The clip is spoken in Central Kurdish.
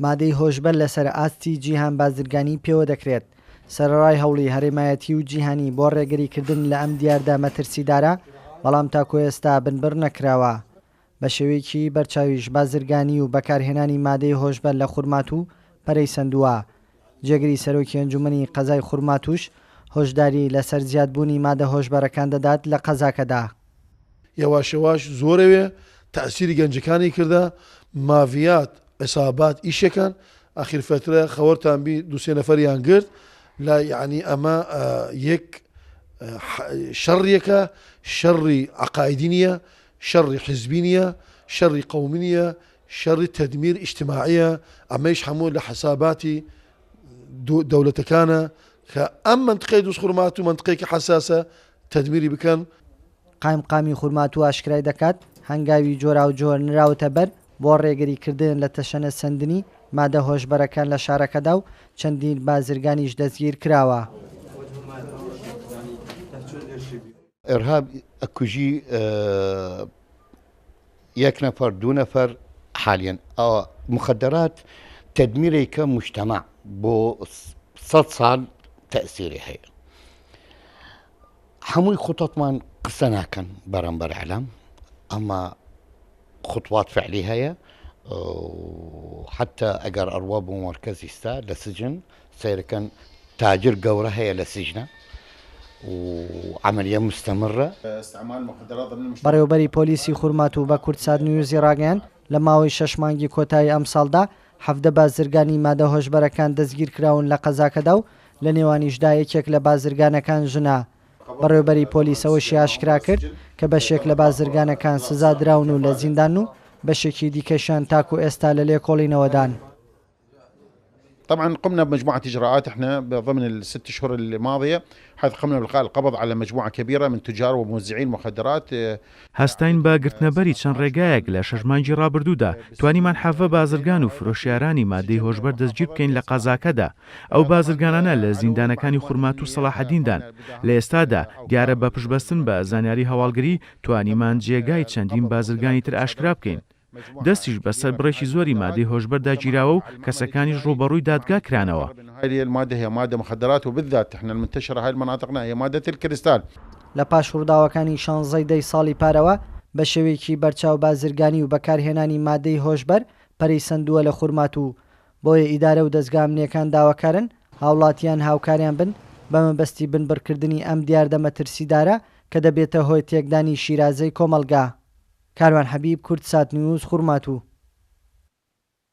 مادەی هۆشبەر لەسەر ئاستی جیهان بازرگانی پێوە دەکرێت. سەرڕای هەوڵی هەرێمایەتی و جیهانی بۆ ڕێگریکردن لە ئەم دیاردە مەترسیدارە، بەڵام تاکو ئێستا بنبڕ نەکراوە. بە شێوەیەکی بەرچاویش بازرگانی و بەکارهێنانی مادەی هۆشبەر لە خورمات و پەرەی سندووە. جێگری سەرۆکی ئەنجومەنی قەزای خورماتوش هۆشداری لەسەر زیادبوونی مادە هۆشبەرەکان دەدات لە قەزاکەدا. یەواشەواش زۆرەوێ تەسیری گەنجەکانی کردە، مافیات ئەسابات ئیشەکان ئاخر فترە خەوەرتان بی دووسێ نەفەریان گرت لە یعنی ئەمە یەک شەڕیەکە، شەڕی عەقایدی نییە، شەڕی حیزبی نییە، شەڕی قەومی نییە، شەڕی تەدمیر ئیجتیماعیە. ئەمەش هەموو لە حەساباتی دەوڵەتەکانە کە ئەم منطقەی دووس خورمات و منطقەیەکی حەساسە تەدمیری بکەن. قایمقامی خورمات و ئاشکرای دەکات هەنگاوی جۆرا و جۆر نراوەتە بەر بۆ ڕێگریکردن لە تەشەنە سندنی مادە هۆشبەرەکان لە شارەکەدا و چەندین بازرگانیش دەستگیر کراوە. إرهاب أكوجي يك نفر دو نفر حاليا مخدرات تدميري كمجتمع بو 100 سال تأثيري هي حموي خطط من قسنا كان برنبر علم أما خطوات فعلية هي حتى أجر أرواب مركزي ستا لسجن سير كان تاجر قورة هي لسجنه وعملية مستمرة. استعمال مخدرات ضمن المجتمع. بەڕێوەبەری پۆلیسی خورمات و بە کوردساد نیوزی ڕاگەیان لە ماوەی 6 مانگی کۆتایی ئەم ساڵدا 17 بازرگانی مادە هۆشبەرەکان دەستگیر کراون لە قەزاکەدا و لە نێوانیشدا یەکێک لە بازرگانەکان ژنە. بەڕێوەبەری پۆلیسەوەشی ئاشکرا کرد کە بەشێک لە بازرگانەکان سزا دراون و لە زیندان و بەشێکی دیکەشان تاکو ئێستا لە لێکۆڵینەوەدان. طبعا قمنا بمجموعة إجراءات احنا ضمن الست اشهر الماضية، حيث قمنا بإلقاء القبض على مجموعة كبيرة من تجار وموزعين مخدرات. هەستین بە گرتنەبەری چەند ڕێگایەک لە 6 مانگی ڕابردوودا توانیمان حەڤە بازرگان و فرۆشیارانی مادەی هۆشبەر دەستگیر بکەین لە قەزاکەدا. ئەو بازرگانانە لە زیندانەکانی خورمات و سەلاحەدیندان. لە ئێستادا دیارە بە پشتبەستن بە زانیاری هەواڵگری توانیمان جێگای چەندین بازرگانی تر ئاشکرا بکەین. دەستیش بەسەر بڕێکی زۆری مادەی هۆشبەردا گیراوە و کەسەکانیش ڕوبەڕووی دادگا کرانەوە. هذه المادة هي مادة مخدرات وبالذات احنا المنتشرة هاي المناطقنا هي مادة الكريستال. لە پاش ڕووداوەکانی 16 دەی ساڵی پارەوە بە شێوەیەکی بەرچاو بازرگانی و بەکارهێنانی مادەی هۆشبەر پەرەی سندووە لە خورمات و بۆیە ئیدارە و دەستگا ئەمنیەکان داواکارن هاوڵاتیان هاوکاریان بن بە مەبەستی بنبڕکردنی ئەم دیاردە مەترسیدارە کە دەبێتە هۆی تێکدانی شیرازەی کۆمەلگا. کاروان حەبیب، کورتسات نیوز، خورمات و